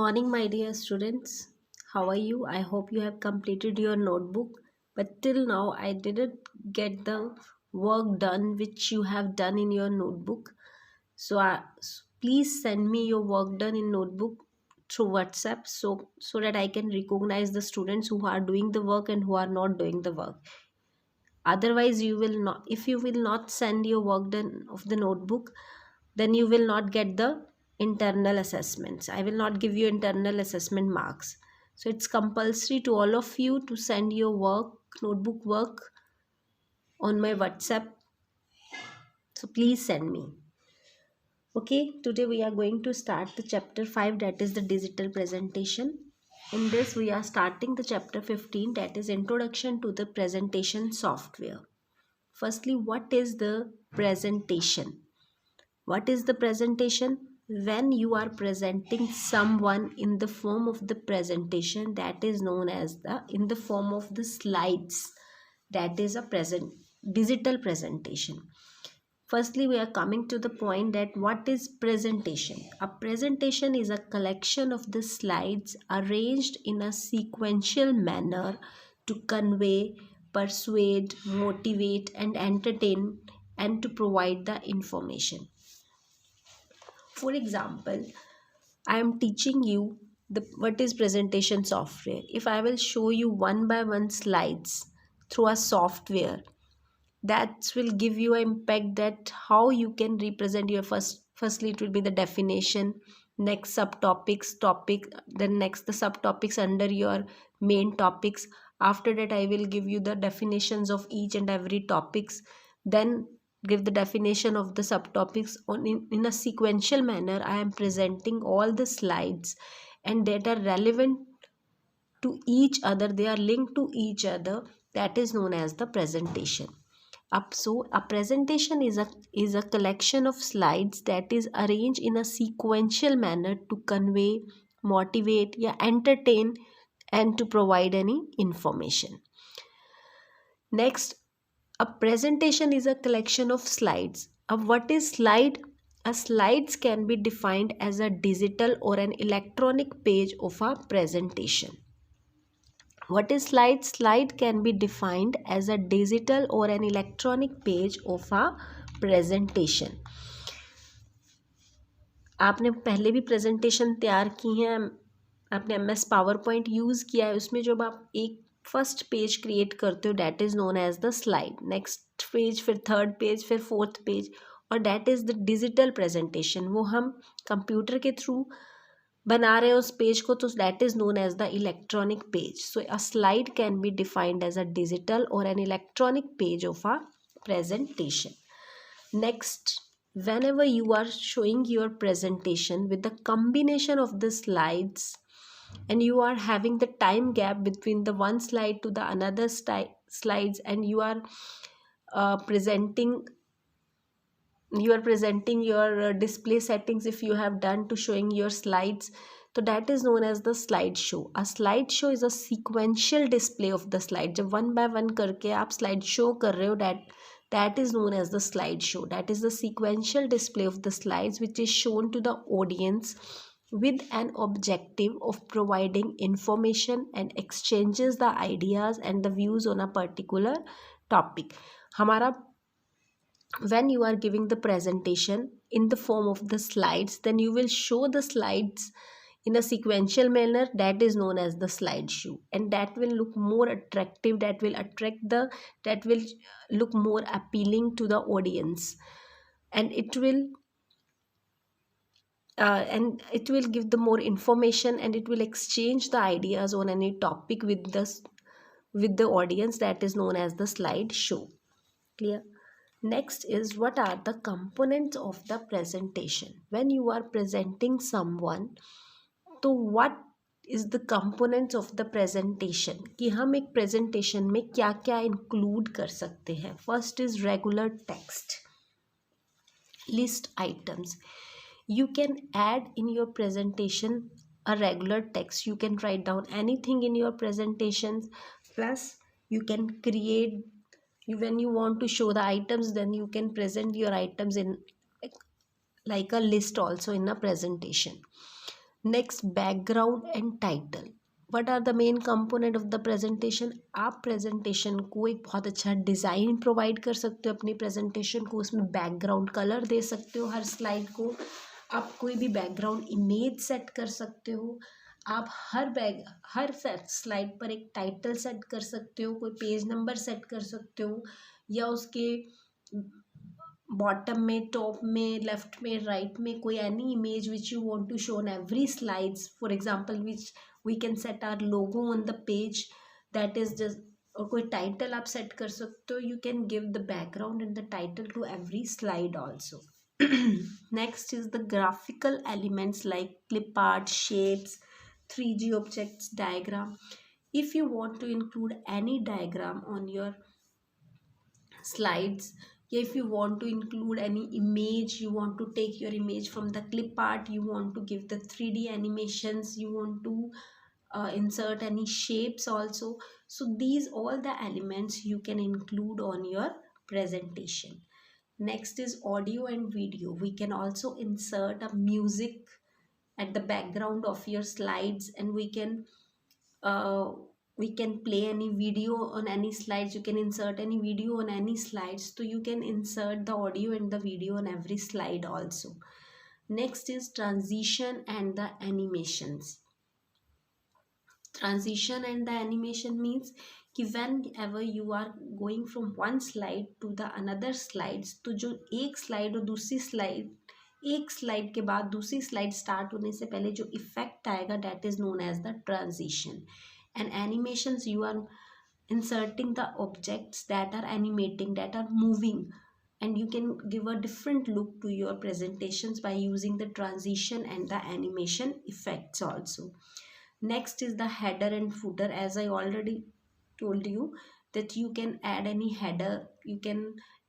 morning, my dear students. How are you? I hope you have completed your notebook. But till now, I didn't get the work done which you have done in your notebook. Please send me your work done in notebook through WhatsApp so that I can recognize the students who are doing the work and who are not doing the work. Otherwise, you will not. If you will not send your work done of the notebook, then you will not get the internal assessments. I will not give you internal assessment marks. So it's compulsory to all of you to send your notebook work on my WhatsApp. So please send me. Okay, today we are going to start the chapter 5, that is the digital presentation. In this we are starting the chapter 15, that is introduction to the presentation software. Firstly, what is the presentation? What is the presentation? When you are presenting someone in the form of the presentation, that is known as in the form of the slides, that is a digital presentation. Firstly, we are coming to the point that what is presentation? A presentation is a collection of the slides arranged in a sequential manner to convey, persuade, motivate, and entertain, and to provide the information. For example, I am teaching you what is presentation software. If I will show you one by one slides through a software, that will give you an impact that how you can represent your firstly it will be the definition, next subtopics, topic, then next the subtopics under your main topics. After that I will give you the definitions of each and every topics, then give the definition of the subtopics in a sequential manner. I am presenting all the slides and that are relevant to each other, they are linked to each other. That is known as the presentation. So a presentation is a collection of slides that is arranged in a sequential manner to convey, motivate, entertain, and to provide any information. Next, a presentation is a collection of slides. What is slide? A slides can be defined as a digital or an electronic page of a presentation. What is slide? Slide can be defined as a digital or an electronic page of a presentation. आपने पहले भी presentation तैयार की हैं, आपने MS PowerPoint use किया है, उसमें जब आप एक फर्स्ट पेज क्रिएट करते हो that is known as the slide, next page, फिर थर्ड पेज, फिर फोर्थ पेज, और that is the digital presentation. वो हम कंप्यूटर के थ्रू बना रहे हैं उस पेज को, तो that is known as the electronic page. So a slide can be defined as a digital or an electronic page of a presentation. Next, whenever you are showing your presentation with the combination of the slides and you are having the time gap between the one slide to the another slides, and you are presenting your display settings if you have done to showing your slides, so that is known as the slideshow. A slideshow is a sequential display of the slide. जब one by one करके आप slide show कर रहे हो, that is known as the slideshow. That is the sequential display of the slides which is shown to the audience with an objective of providing information and exchanges the ideas and the views on a particular topic. हमारा when you are giving the presentation in the form of the slides, then you will show the slides in a sequential manner, that is known as the slideshow, and that will look more attractive, that will look more appealing to the audience, and it will give the more information, and it will exchange the ideas on any topic with the audience. That is known as the slideshow. Clear? Next is, what are the components of the presentation? When you are presenting someone, तो what is the components of the presentation, कि हम एक presentation में क्या क्या include कर सकते हैं. First is regular text, list items. You can add in your presentation a regular text. You can write down anything in your presentations, plus you can create, when you want to show the items, then you can present your items in like a list also in a presentation. Next background and title. What are the main component of the presentation. आप presentation को एक बहुत अच्छा design provide कर सकते हो अपनी presentation को. उसमें बैकग्राउंड कलर दे सकते हो हर स्लाइड को. आप कोई भी बैकग्राउंड इमेज सेट कर सकते हो. आप हर स्लाइड पर एक टाइटल सेट कर सकते हो, कोई पेज नंबर सेट कर सकते हो, या उसके बॉटम में, टॉप में, लेफ्ट में, राइट में कोई any image which you want to show on every slides. For example which we can set our logo on the page, that is just. और कोई टाइटल आप सेट कर सकते हो. You can give the background and the title to every slide also. Next is the graphical elements like clip art, shapes, 3D objects, diagram. If you want to include any diagram on your slides, if you want to include any image, you want to take your image from the clip art, you want to give the 3D animations, you want to insert any shapes also. So these all the elements you can include on your presentation. Next is audio and video. We can also insert a music at the background of your slides, and uh, we can play any video on any slides. You can insert any video on any slides, so you can insert the audio and the video on every slide also. Next is transition and the animations. Transition and the animation means कि whenever you are going from one slide to the another slides, तो जो एक slide और दूसरी slide, एक slide के बाद दूसरी स्लाइड स्टार्ट होने से पहले जो इफेक्ट आएगा, that is known as the transition. And animations, you are inserting the objects that are animating, that are moving, and you can give a different look to your presentations by using the transition and the animation effects also. Next is the header and footer. As I already told you that you can add any header, you can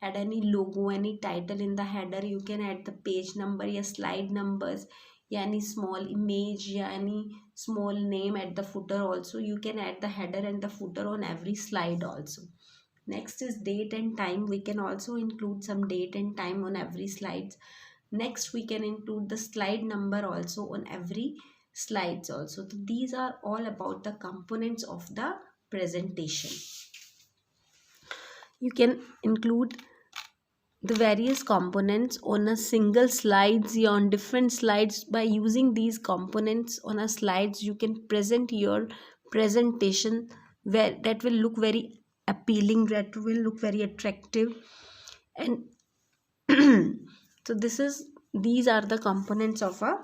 add any logo, any title in the header, you can add the page number या slide numbers या any small image या any small name at the footer also. You can add the header and the footer on every slide also. Next is date and time. We can also include some date and time on every slides. Next we can include the slide number also on every slides also. So these are all about the components of the presentation. You can include the various components on a single slides or on different slides. By using these components on a slides, you can present your presentation where that will look very appealing, that will look very attractive. And so these are the components of a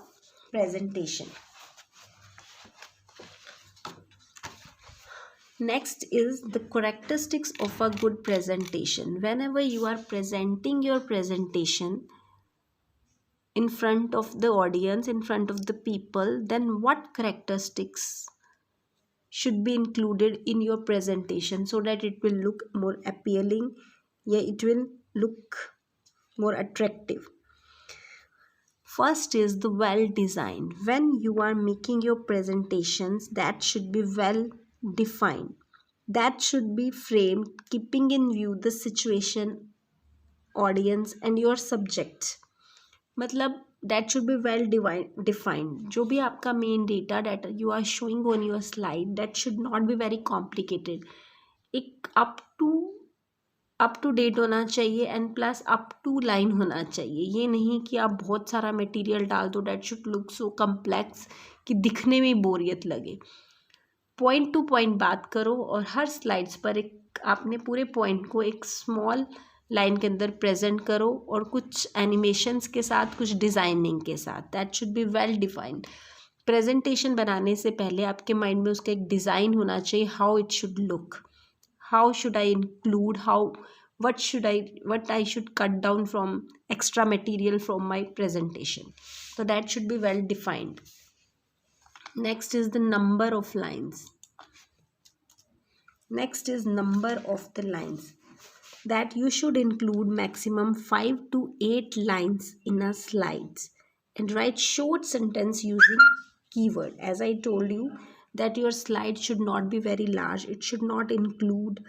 presentation. Next is the characteristics of a good presentation. Whenever you are presenting your presentation in front of the audience, in front of the people, then what characteristics should be included in your presentation so that it will look more appealing, yeah, it will look more attractive. First is the well designed. When you are making your presentations, that should be well defined. That should be framed keeping in view the situation, audience and your subject. मतलब that should be well defined. जो भी आपका main data that you are showing on your slide, that should not be very complicated. एक up to date होना चाहिए and plus up to line होना चाहिए. ये नहीं कि आप बहुत सारा मटेरियल डाल दो, that should look so complex कि दिखने में बोरियत लगे. पॉइंट टू पॉइंट बात करो और हर स्लाइड्स पर एक आपने पूरे पॉइंट को एक स्मॉल लाइन के अंदर प्रेजेंट करो और कुछ एनिमेशंस के साथ, कुछ डिज़ाइनिंग के साथ. That should be well defined. Presentation बनाने से पहले आपके माइंड में उसका एक डिज़ाइन होना चाहिए, how it should look, how should I include, what I should cut down from extra material from my presentation. So that should be well defined. Next is the number of lines. Next is number of the lines. That you should include maximum 5 to 8 lines in a slides and write short sentence using keyword. As I told you that your slide should not be very large. It should not include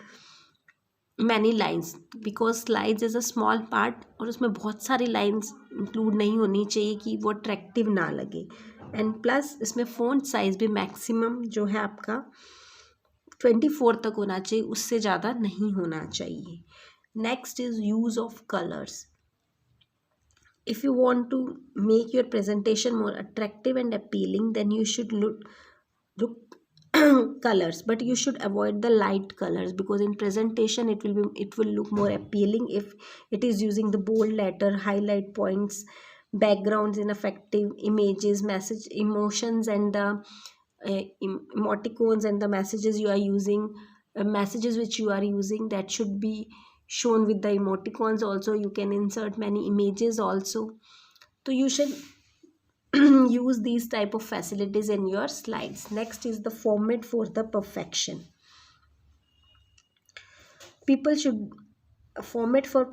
many lines because slides is a small part और उसमें बहुत सारी lines include नहीं होनी चाहिए कि वो attractive ना लगे. एंड प्लस इसमें फ़ॉन्ट साइज़ भी मैक्सिमम जो है आपका 24 तक होना चाहिए, उससे ज़्यादा नहीं होना चाहिए. Next is use of colours. If you want to make your presentation more attractive and appealing, then you should look colors, but you should avoid the light colors, because in presentation it will look more appealing if it is using the bold letter, highlight points, backgrounds in effective images, message emotions, and the emoticons, and the messages you are using, messages which you are using, that should be shown with the emoticons. Also you can insert many images also. So you should use these type of facilities in your slides. Next is the format for the perfection. People should format for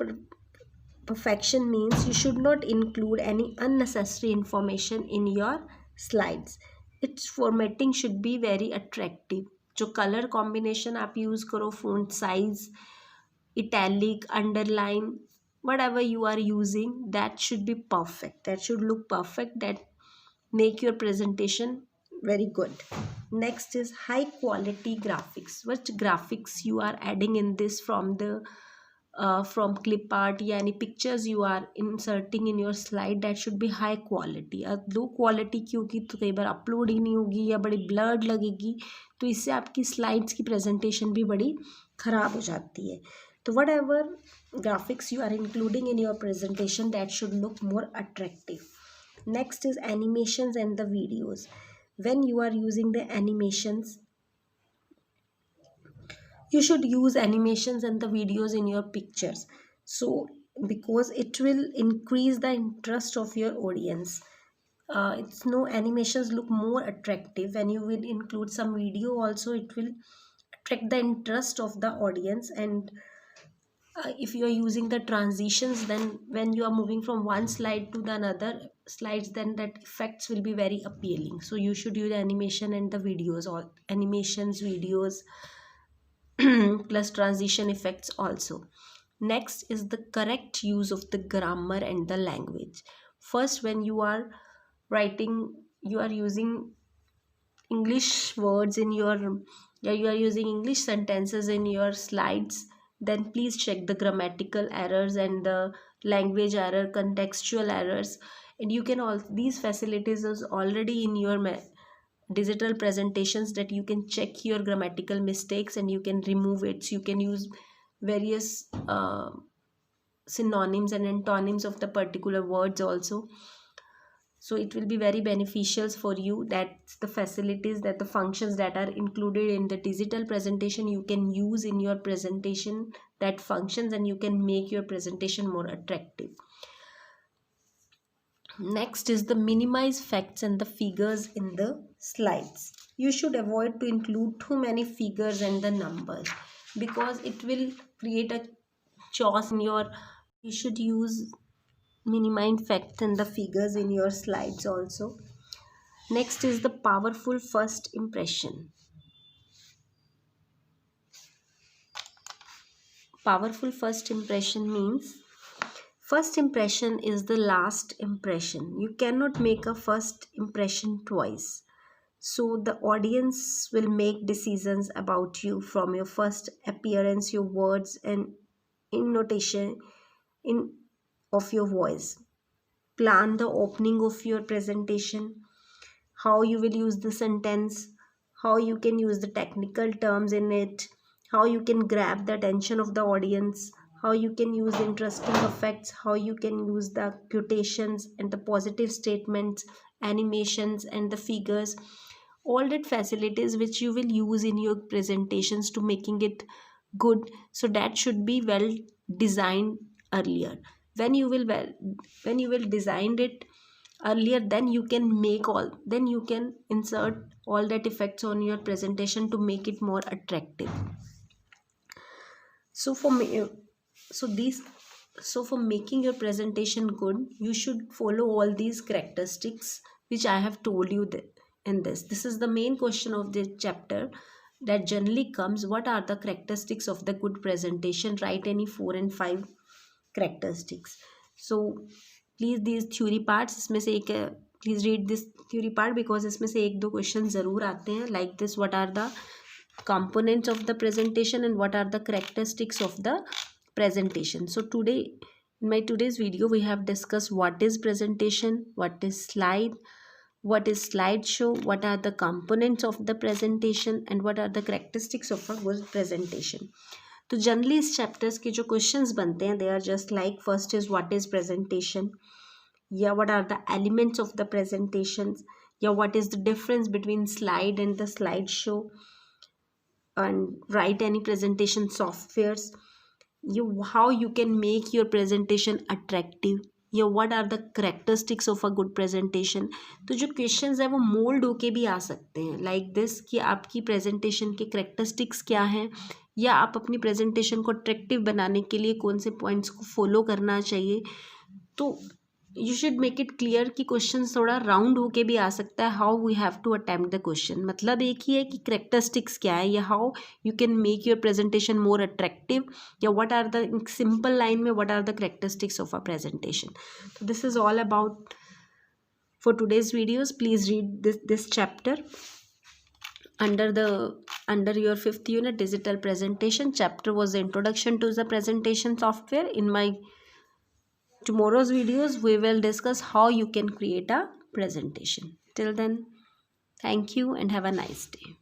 perfection means you should not include any unnecessary information in your slides. Its formatting should be very attractive. जो colour combination आप use करो, font size, italic, underline, whatever you are using, that should be perfect, that should look perfect, that make your presentation very good. Next is high quality graphics. What graphics you are adding in this from the from clip art या any pictures you are inserting in your slide, that should be high quality. Low quality की होगी तो कई बार upload ही नहीं होगी या बड़ी blurred लगेगी, तो इससे आपकी slides की presentation भी बड़ी ख़राब हो जाती है. तो whatever graphics you are including in your presentation, that should look more attractive. Next is animations and the videos. When you are using the animations, you should use animations and the videos in your pictures, so because it will increase the interest of your audience. It's no animations look more attractive. When you will include some video also, it will attract the interest of the audience. And if you are using the transitions, then when you are moving from one slide to the another slides, then that effects will be very appealing. So you should use animation and the videos, all animations, videos plus transition effects also. Next is the correct use of the grammar and the language. First, when you are writing, you are using English words in your, yeah, you are using English sentences in your slides, then please check the grammatical errors and the language error, contextual errors. And you can all these facilities is already in your digital presentations, that you can check your grammatical mistakes and you can remove it. So you can use various synonyms and antonyms of the particular words also. So it will be very beneficial for you, that the facilities, that the functions that are included in the digital presentation, you can use in your presentation, that functions, and you can make your presentation more attractive. Next is the minimize facts and the figures in the slides. You should avoid to include too many figures and the numbers, because it will create a chaos in your. You should use minimize facts and the figures in your slides also. Next is the powerful first impression. Powerful first impression means first impression is the last impression. You cannot make a first impression twice. So the audience will make decisions about you from your first appearance, your words, and intonation in of your voice. Plan the opening of your presentation, how you will use the sentence, how you can use the technical terms in it, how you can grab the attention of the audience, how you can use interesting effects, how you can use the quotations and the positive statements, animations and the figures, all that facilities which you will use in your presentations to making it good. So that should be well designed earlier. When you will design it earlier, then you can make all, then you can insert all that effects on your presentation to make it more attractive. So for me, so these so for making your presentation good, you should follow all these characteristics which I have told you in this is the main question of this chapter, that generally comes, what are the characteristics of the good presentation? Write any 4 and 5 characteristics. So please these theory parts, इसमें से एक please read this theory part because इसमें से एक दो question ज़रूर आते हैं like this. What are the components of the presentation and what are the characteristics of the presentation. So today, in my today's video, we have discussed what is presentation, what is slide, what is slideshow, what are the components of the presentation and what are the characteristics of a good presentation. तो generally इस chapters के जो questions बनते हैं they are just like first is what is presentation, या what are the elements of the presentation, या what is the difference between slide and the slide show, and write any presentation softwares, how you can make your presentation attractive, या what are the characteristics of a good presentation. तो जो questions है वो mould होके भी आ सकते हैं like this कि आपकी प्रेजेंटेशन के characteristics क्या हैं, या आप अपनी प्रेजेंटेशन को अट्रैक्टिव बनाने के लिए कौन से पॉइंट्स को फॉलो करना चाहिए. तो you should make it clear कि क्वेश्चन थोड़ा राउंड होके भी आ सकता है. How we have to attempt the question, मतलब एक ही है कि करेक्टरिस्टिक्स क्या है, या how you can make your presentation more attractive, या what are the simple line में what are the characteristics of a presentation. तो this is all about for today's videos. Please read this chapter under your 5th unit digital presentation. Chapter was the introduction to the presentation software. In my tomorrow's videos we will discuss how you can create a presentation. Till then, thank you and have a nice day.